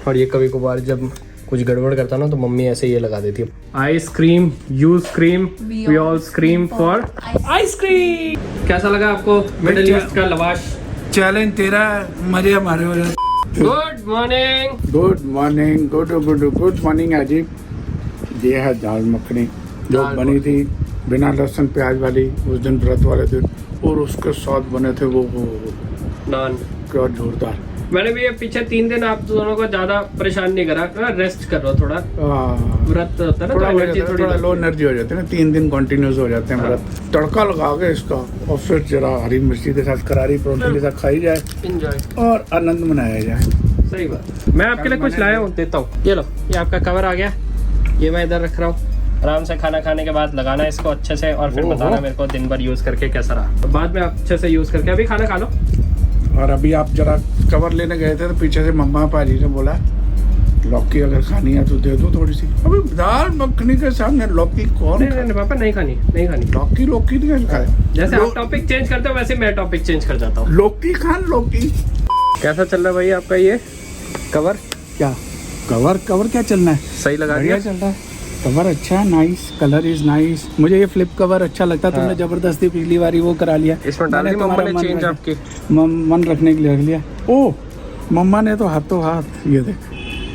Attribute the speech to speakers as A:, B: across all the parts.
A: और ये कभी कभार जब कुछ गड़बड़ करता ना तो मम्मी ऐसे ये लगा देती है, I scream you scream we all scream for ice cream. कैसा लगा आपको मिडिल ईस्ट का लवाश?
B: चैलेंज तेरा, मजे हमारे हो रहे।
A: Good morning.
B: Good morning, good morning अजीब। ये है दाल मखनी जो बनी थी बिना लहसुन प्याज वाली उस दिन व्रत वाले दिन, और उसके साथ बने थे वो
A: नान।
B: क्या जोरदार।
A: मैंने भी ये पीछे 3 दिन आप दोनों को ज्यादा परेशान नहीं करा, रेस्ट कर लो थोड़ा, व्रत होता है ना,
B: थोड़ा लो एनर्जी हो जाती है ना, 3 दिन कंटिन्यूस हो जाते हैं व्रत। तड़का लगा के इसका और फिर जरा हरी मिर्ची के साथ करारी परोठी के साथ खाई जाए,
A: एंजॉय
B: और आनंद मनाया जाए।
A: सही बात। मैं आपके लिए कुछ लाया हूँ, देता हूँ। ये लो, ये आपका कवर आ गया, ये मैं इधर रख रहा हूँ। आराम से खाना खाने के बाद लगाना इसको अच्छे से, और फिर बताना मेरे को दिन भर यूज करके कैसा रहा। बाद में आप अच्छे से यूज करके अभी खाना खा लो।
B: और अभी आप जरा कवर लेने गए थे तो पीछे से मम्मा पाजी ने बोला लौकी अगर खानी है तो दे दो थोड़ी सी। अभी दाल मखनी के सामने लौकी कौन?
A: नहीं पापा, नहीं खानी।
B: लौकी नहीं खाए।
A: जैसे आप टॉपिक चेंज करते हो वैसे मैं टॉपिक चेंज कर जाता हूँ।
B: लौकी खान लौकी।
A: कैसा चल रहा है भाई आपका ये कवर?
B: क्या कवर क्या चलना है?
A: सही लगा
B: बढ़िया चल रहा है। कवर अच्छा है, नाइस, कलर इज नाइस। मुझे ये फ्लिप कवर अच्छा लगता है। तुमने जबरदस्ती पिछली बारी वो करा लिया।
A: इसमें डाल दी मम्मा ने चेंज आपकी,
B: मन रखने के लिए रख लिया। ओ मम्मा ने तो हाथों हाथ ये देख।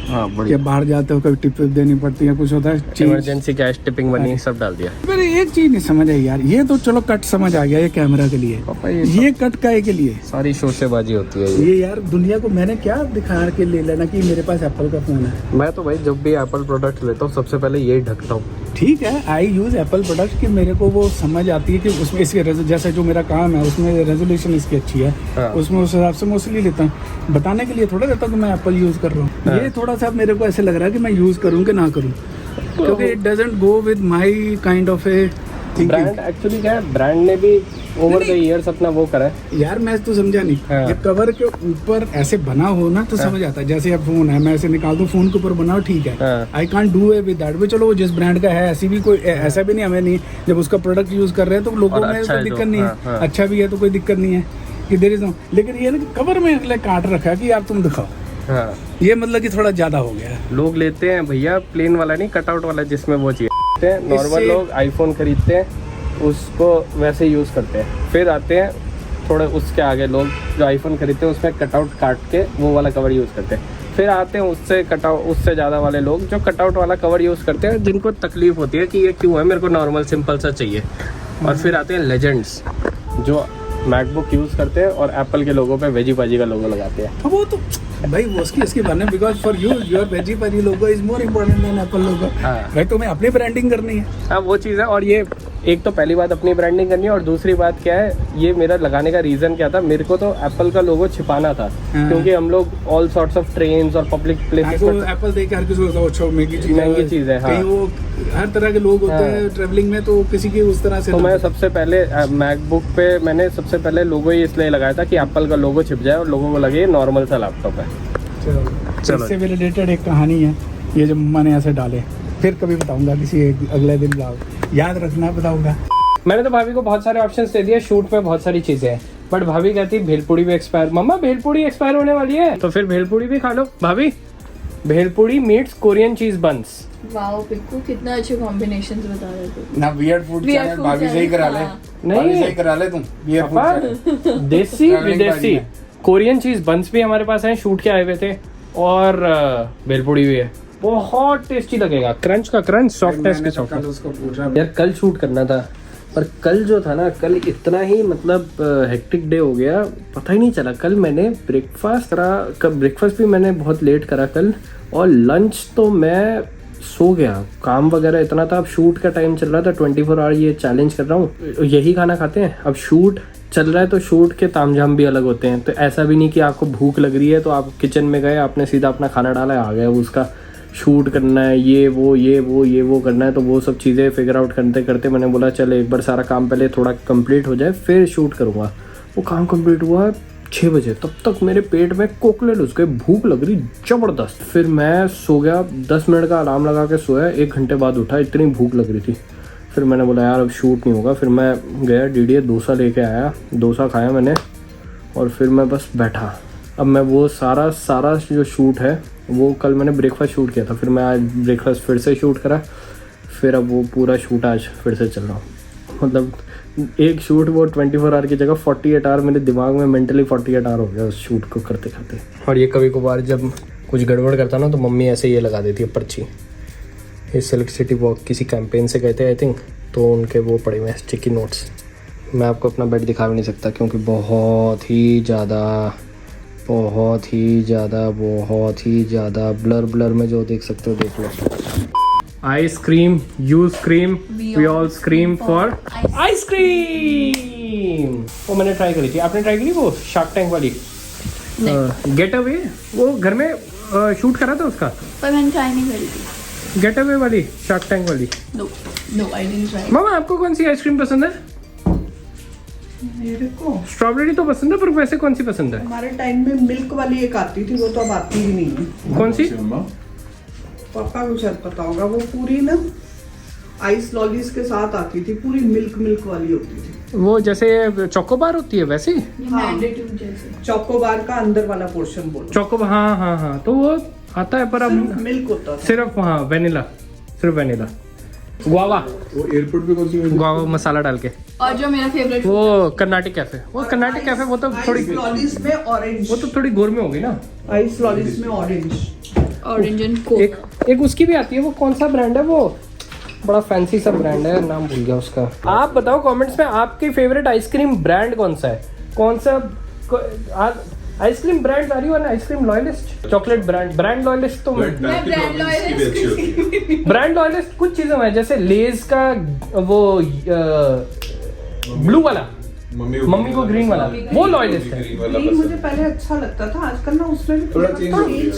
A: हाँ
B: बढ़िया। बाहर जाते हो कभी टिप देनी पड़ती है, कुछ होता है,
A: इमरजेंसी कैश टिपिंग मनी सब डाल दिया।
B: मेरे एक चीज नहीं समझ आई यार, ये तो चलो कट समझ आ गया, ये कैमरा के लिए
A: पापा,
B: ये कट काहे के लिए?
A: सारी शोशेबाजी होती है
B: ये यार दुनिया को मैंने क्या दिखा के ले लेना कि मेरे पास एप्पल का फोन है।
A: मैं तो भाई जब भी एप्पल प्रोडक्ट लेता हूँ सबसे पहले यही ढकता हूँ।
B: ठीक है, आई यूज एप्पल प्रोडक्ट कि मेरे को वो समझ आती है कि उसमें इसके जैसे जो मेरा काम है उसमें रेजोल्यूशन इसकी अच्छी है।
A: हाँ।
B: उसमें उस हिसाब से मोस्टली लेता हूँ। बताने के लिए थोड़ा रहता हूँ कि मैं एप्पल यूज कर रहा हूँ।
A: हाँ।
B: ये थोड़ा सा मेरे को ऐसे लग रहा है कि मैं यूज करूँ कि ना करूँ, क्योंकि it doesn't go with my kind of A
A: brand. Actually क्या है, ब्रांड ने भी ओवर द इयर्स अपना वो करा है
B: यार। मैं तो समझा नहीं।
A: हाँ।
B: ये कवर के ऊपर ऐसे बना हो ना तो समझ आता है। जैसे अब फोन है, मैं ऐसे निकाल दूं, फोन के ऊपर बनाओ, ठीक है,
A: हाँ।
B: I can't do it with that. भी चलो वो जिस ब्रांड का है, ऐसी भी कोई ऐसा भी नहीं, हमें नहीं, जब उसका प्रोडक्ट यूज कर रहे हैं तो लोगों में
A: अच्छा
B: कोई दिक्कत नहीं है।
A: हाँ।
B: अच्छा भी है तो कोई दिक्कत नहीं है कि देयर इज नो। लेकिन ये ना कि कवर में अगले काट रखा है कि यार तुम दिखाओ।
A: हाँ।
B: ये मतलब कि थोड़ा ज्यादा हो गया है।
A: लोग लेते हैं भैया प्लेन वाला नहीं, कटआउट वाला जिसमें वो चाहिए। नॉर्मल लोग आईफोन खरीदते हैं, उसको वैसे यूज करते हैं। फिर आते हैं थोड़े उसके आगे लोग जो आईफोन खरीदते हैं उसमें कटआउट काट के वो वाला कवर यूज करते हैं। फिर आते हैं उससे ज़्यादा वाले लोग जो कटआउट वाला कवर यूज करते हैं, जिनको तकलीफ होती है कि ये क्यों है, मेरे को नॉर्मल सिंपल सा चाहिए। और फिर आते हैं लेजेंड्स जो मैकबुक यूज करते हैं और एप्पल के लोगो पे वेजी पाजी का लोगो लगाते हैं।
B: वो तो भाई वो उसकी बने, because for you your veggie Paaji logo is more important than Apple logo. भाई तुम्हें अपनी ब्रांडिंग करनी है।
A: हाँ वो चीज़ है। और ये एक तो पहली बात अपनी ब्रांडिंग करनी है, और दूसरी बात क्या है, ये मेरा लगाने का रीज़न क्या था, मेरे को तो एप्पल का लोगो छिपाना था।
B: हाँ।
A: क्योंकि हम लोग ऑल सॉर्ट्स ऑफ ट्रेन्स और पब्लिक प्लेसेस में
B: एप्पल देख के हर किसी को अच्छा महंगी
A: चीज़ है। हाँ।
B: कहीं वो हर तरह के लोग होते हैं ट्रेवलिंग में, तो किसी की उस तरह से।
A: तो मैं सबसे पहले मैकबुक पे मैंने सबसे पहले लोगो ही इसलिए लगाया था कि एप्पल का लोगो छिप जाए और लोगों को लगे नॉर्मल सा लैपटॉप है।
B: चलो इससे भी रिलेटेड एक कहानी है, ये जो मम्मा ने ऐसे डाले, फिर कभी बताऊंगा किसी अगले दिन, याद रखना, बताऊंगा।
A: मैंने तो भाभी को बहुत सारे ऑप्शंस दे दिए, शूट में बहुत सारी चीजें हैं, बट भाभी कहती भेलपूड़ी भी एक्सपायर। मम्मा भेलपूड़ी एक्सपायर होने वाली है तो फिर भेलपूड़ी भी खा लो भाभी। भेलपूड़ी मीट्स कोरियन चीज बंस।
C: वाओ पिक्कू, कितना अच्छे कॉम्बिनेशंस बता रहे थे
B: ना। वियर्ड फूड चैनल भाभी से ही करा ले।
A: नहीं
B: सही करा ले तुम। वियर्ड फूड
A: देसी विदेशी कोरियन चीज बंस भी हमारे पास है, शूट के आए हुए थे, और भेलपूड़ी भी है। बहुत टेस्टी लगेगा, क्रंच का क्रंच, सॉफ्टनेस की सॉफ्टनेस।
B: उसको पूछा
A: यार कल शूट करना था, पर कल जो था ना, कल इतना ही मतलब हेक्टिक डे हो गया, पता ही नहीं चला। कल मैंने ब्रेकफास्ट करा, ब्रेकफास्ट भी मैंने बहुत लेट करा कल, और लंच तो मैं सो गया। काम वगैरह इतना था, अब शूट का टाइम चल रहा था, 24 आवर ये चैलेंज कर रहा हूँ, यही खाना खाते हैं। अब शूट चल रहा है तो शूट के तामझाम भी अलग होते हैं। तो ऐसा भी नहीं कि आपको भूख लग रही है तो आप किचन में गए, आपने सीधा अपना खाना डाला, आ गया, उसका शूट करना है, ये वो करना है। तो वो सब चीज़ें फिगर आउट करते करते मैंने बोला चल एक बार सारा काम पहले थोड़ा कंप्लीट हो जाए फिर शूट करूँगा। वो काम कंप्लीट हुआ 6 बजे, तब तक मेरे पेट में कोकले घुस गए, भूख लग रही ज़बरदस्त। फिर मैं सो गया, 10 मिनट का अलार्म लगा के सोया, 1 घंटे बाद उठा, इतनी भूख लग रही थी। फिर मैंने बोला यार अब शूट नहीं होगा। फिर मैं गया डीडीए, डोसा लेके आया, डोसा खाया मैंने, और फिर मैं बस बैठा अब मैं वो सारा जो शूट है वो कल मैंने ब्रेकफास्ट शूट किया था, फिर मैं आज ब्रेकफास्ट फिर से शूट करा, फिर अब वो पूरा शूट आज फिर से चल रहा हूँ। मतलब एक शूट वो 24 आवर की जगह 48 आवर मेरे दिमाग में मेंटली 48 आवर हो गया उस शूट को करते करते। और ये कभी कभार जब कुछ गड़बड़ करता ना तो मम्मी ऐसे ये लगा देती है पर्ची। ये सिल्क सिटी वॉक किसी कैंपेन से गए थे आई थिंक, तो उनके वो पड़े हुए हैं स्टिकी नोट्स। मैं आपको अपना बेड दिखा भी नहीं सकता क्योंकि बहुत ही ज़्यादा ब्लर में जो देख सकते हो देख लो। Ice cream, you scream, we all scream for ice cream. वो मैंने ट्राई करी थी, आपने ट्राई करी वो शार्क टैंक वाली गेट अवे? वो घर में शूट करा था उसका,
C: पर मैंने ट्राई नहीं करी थी।
A: गेट अवे वाली, शार्क टैंक वाली।
C: No I didn't try.
A: मामा आपको कौन सी आइसक्रीम पसंद है?
D: मेरे को
A: स्ट्रॉबेरी तो पसंद है, पर वैसे कौन सी पसंद है?
D: हमारे टाइम में मिल्क वाली एक आती थी, वो तो अब आती ही नहीं है।
A: कौन सी?
D: पापा को शायद पता होगा, वो पूरी ना आइस लॉलीज के साथ आती थी, पूरी मिल्क वाली होती थी।
A: वो जैसे चोकोबार होती है वैसी?
C: मैंडेटरी जैसे
D: चोकोबार का अंदर वाला पोर्शन बोलो।
A: चोको, हाँ, तो वो आता है पर अब
D: मिल्क होता था
A: सिर्फ, हाँ वेनिला, सिर्फ वेनिला। गुआवा,
B: वो एयरपोर्ट पे कौन सी
A: गुआवा मसाला डाल के।
C: और जो मेरा फेवरेट
A: वो कर्नाटिक कैफे, वो कर्नाटिक कैफे वो तो थोड़ी,
D: आइस लॉलीज में ऑरेंज,
A: वो तो थोड़ी गोरमे होगी ना।
D: आइस लॉलीज में ऑरेंज।
C: Orange and Coke.
A: एक उसकी भी आती है, वो कौन सा ब्रांड है वो? बड़ा फैंसी सा ब्रांड है, नाम भूल गया उसका। आप बताओ कमेंट्स में आपकी फेवरेट आइसक्रीम ब्रांड कौन सा है? कौन सा आइसक्रीम ब्रांड आ रही हो ना? Ice cream loyalist, chocolate brand loyalist तो
C: मैं ब्रांड लॉयलिस्ट।
A: ब्रांड लॉयलिस्ट कुछ चीजें हैं, जैसे लेज का वो ब्लू वाला, मम्मी को ग्रीन वाला, वो लॉयलिस्ट है।
D: ग्रीन मुझे पहले अच्छा लगता था, आजकल ना उसमें भी थोड़ा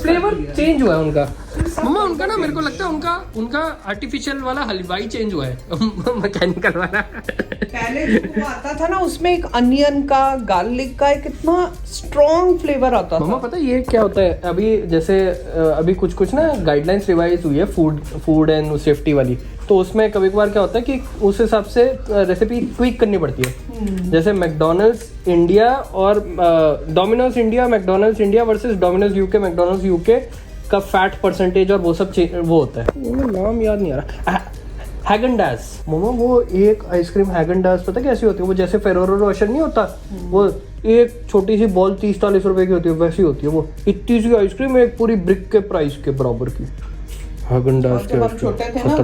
A: फ्लेवर चेंज हुआ है उनका। मम्मा उनका ना मेरे को लगता है उनका आर्टिफिशियल वाला हलवाई चेंज हुआ है मैकेनिकल वाला।
D: पहले जो वो आता था ना उसमें एक अनियन का, गार्लिक का एक इतना स्ट्रॉन्ग फ्लेवर आता
A: मम्मा
D: था।
A: पता है ये क्या होता है? अभी जैसे अभी कुछ ना गाइडलाइंस रिवाइज हुई है फूड एंड सेफ्टी वाली, तो उसमें कभी कभार क्या होता है कि उस हिसाब से रेसिपी ट्वीक करनी पड़ती है। जैसे मैकडोनल्ड्स इंडिया और Domino's India, McDonald's India versus Domino's UK, McDonald's UK का फैट परसेंटेज और वो सब वो होता है, वो नाम याद नहीं आ रहा। हैगन डैश मम्मा, वो एक आइसक्रीम हैगन डैश पता कैसी होती है? वो जैसे फेरोरो रोशर नहीं होता, वो एक छोटी सी बॉल 30-40 रुपए की होती है, वैसी होती है वो। इतनी सी आइसक्रीम एक पूरी ब्रिक के प्राइस के बराबर की हैगन डैश
D: जब हम छोटे थे ना तो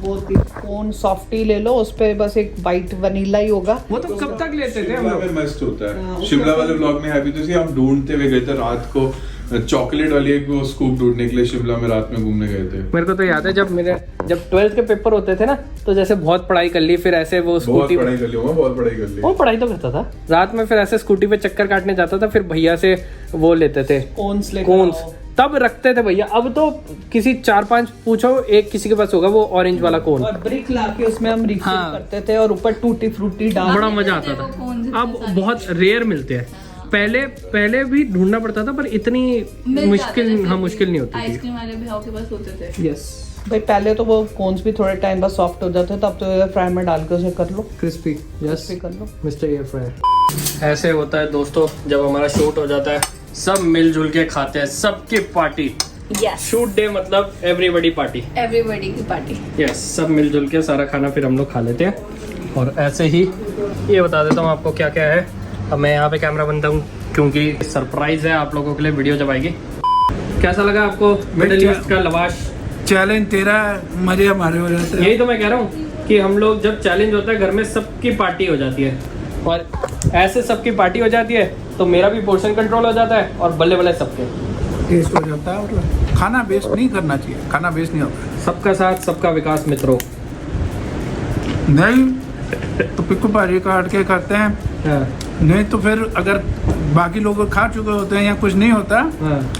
D: वो कोन सॉफ्टी ले लो, उस पे बस एक वाइट वनीला ही होगा।
A: वो तो कब तक लेते थे हम
E: शिमला
A: लोग?
E: में मस्त होता है। शिमला वाले ब्लॉग में हैवी तो सी हम ढूंढते हुए गए थे रात को, चॉकलेट वाली एक वो स्कूप ढूंढने के लिए शिमला में रात में घूमने गए थे।
A: मेरे को तो याद है जब 12th के पेपर होते थे ना, तो जैसे बहुत पढ़ाई कर ली, फिर ऐसे वो
E: बहुत
A: स्कूटी
E: पढ़ाई कर ली, बहुत पढ़ाई कर ली।
A: वो पढ़ाई तो करता था, रात में फिर ऐसे स्कूटी पे चक्कर काटने जाता था, फिर भैया से वो लेते थे कोन्स तब रखते थे भैया। अब तो किसी 4-5 पूछो, एक किसी के पास होगा वो ऑरेंज वाला कोन।
D: और ब्रिक लाके उसमें हम रिफिल
A: हाँ।
D: करते थे और ऊपर टूटी फ्रूटी डाल।
A: बड़ा मजा आता था। अब बहुत रेयर मिलते हैं, पहले भी ढूंढना पड़ता था, पर इतनी मुश्किल नहीं होती थी।
C: आइसक्रीम वाले भैया के पास होते थे।
A: यस
D: भाई पहले तो वो कोन्स भी थोड़े टाइम बाद सॉफ्ट हो जाते थे, तब तो फ्राई में डाल के उसे कर लो,
A: क्रिस्पी। यस
D: भी कर लो।
A: Mister air fryer. ऐसे होता है दोस्तों, जब हमारा शूट हो जाता है सब मिलजुल के खाते हैं, सबकी पार्टी।
C: यस,
A: शूट डे मतलब एवरीबॉडी पार्टी।
C: एवरीबॉडी की पार्टी।
A: यस, सब मिलजुल के सारा खाना फिर हम लोग खा लेते हैं। और ऐसे ही ये बता देता हूँ आपको क्या क्या है। अब मैं यहाँ पे कैमरा बनता हूँ क्योंकि सरप्राइज है आप लोगों के लिए, वीडियो जब आएगी। कैसा लगा आपको मिडिल ईस्ट का लवाश?
B: चैलेंज तेरा, मजे हमारे हो जाते हैं।
A: यही तो मैं कह रहा हूँ कि हम लोग जब चैलेंज होता है घर में सबकी पार्टी हो जाती है, और ऐसे सबकी पार्टी हो जाती है तो मेरा भी पोर्शन कंट्रोल हो जाता है और बल्ले बल्ले सबके
B: टेस्ट हो जाता है। मतलब खाना वेस्ट नहीं करना चाहिए, खाना वेस्ट नहीं होता।
A: सबका साथ सबका विकास मित्रों।
B: नहीं तो पिक्कू भाजी काट के करते हैं,
A: हाँ,
B: नहीं तो फिर अगर बाकी लोग खा चुके होते हैं या कुछ नहीं होता
A: हाँ,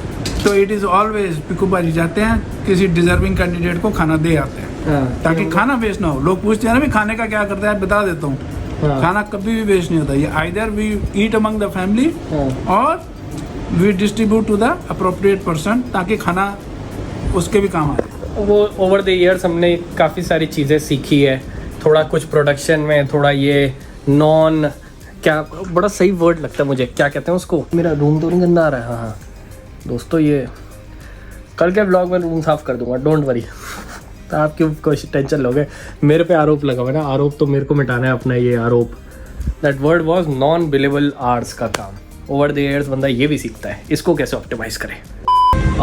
B: तो इट इज़ ऑलवेज पिक्कू भाजी जाते हैं, किसी डिजर्विंग कैंडिडेट को खाना दे आते हैं
A: हाँ,
B: ताकि खाना वेस्ट ना हो। लोग पूछते हैं ना भी खाने का क्या करते हैं, बता देता हूँ।
A: हाँ,
B: खाना कभी भी वेस्ट नहीं होता। ये either we eat among the family
A: हाँ।
B: और we distribute to the appropriate person, ताकि खाना उसके भी काम आए।
A: वो ओवर द ईयर्स हमने काफ़ी सारी चीज़ें सीखी है, थोड़ा कुछ प्रोडक्शन में, थोड़ा ये नॉन क्या बड़ा सही वर्ड लगता है मुझे, क्या कहते हैं उसको, मेरा रूम तो नहीं गंदा आ रहा है। हाँ दोस्तों, ये कल के ब्लॉग में रूम साफ़ कर दूंगा, डोंट वरी। तो आप क्यों कोई टेंशन लोगे, मेरे पे आरोप लगा हुआ है ना, आरोप तो मेरे को मिटाना है अपना ये आरोप। That word was non billable hours का काम, ओवर द ईयर्स बंदा ये भी सीखता है इसको कैसे ऑप्टिमाइज करे।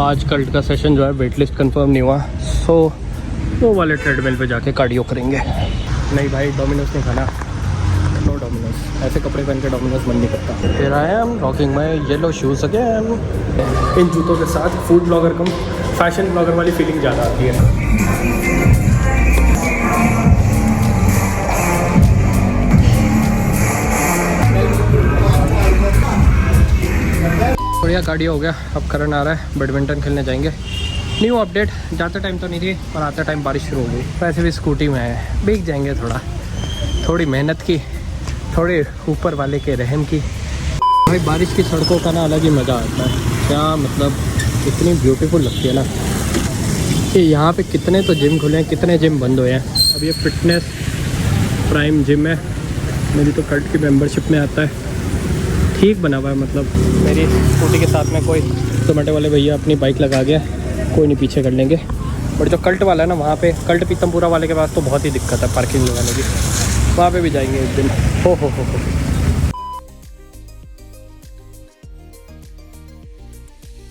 A: आज कल का सेशन जो है वेट लिस्ट कन्फर्म नहीं हुआ, सो वो वाले ट्रेडमिल पे जाके कार्डियो करेंगे। नहीं भाई डोमिनोज नहीं खाना, नो डोमिनोज, ऐसे कपड़े पहन के डोमिनोज मन नहीं करता। फिर आए हम रॉकिंग में येलो शूज़ अगेन, इन जूतों के साथ फूड ब्लॉगर कम फैशन ब्लॉगर वाली फीलिंग ज़्यादा आती है। बढ़िया कार्डियो हो गया, अब करन आ रहा है, बैडमिंटन खेलने जाएंगे। न्यू अपडेट, जाते टाइम तो नहीं थी और आते टाइम बारिश शुरू हो गई। वैसे भी स्कूटी में है, भीग जाएंगे थोड़ी मेहनत की, थोड़े ऊपर वाले के रहम की। भाई बारिश की सड़कों का ना अलग ही मज़ा आता है, क्या मतलब इतनी ब्यूटीफुल लगती है ना। कि यहाँ पे कितने तो जिम खुले हैं, कितने जिम बंद हुए हैं। अब ये फिटनेस प्राइम जिम है, मेरी तो कल्ट की मेंबरशिप में आता है, ठीक बना हुआ है। मतलब मेरी स्कूटी के साथ में कोई टोमेटो वाले भैया अपनी बाइक लगा गया, कोई नहीं पीछे कर लेंगे। बट जो कल्ट वाला है ना, वहाँ पे कल्ट पीतमपुरा वाले के पास तो बहुत ही दिक्कत है पार्किंग लगाने की, वहाँ पे भी जाएंगे एक दिन। हो।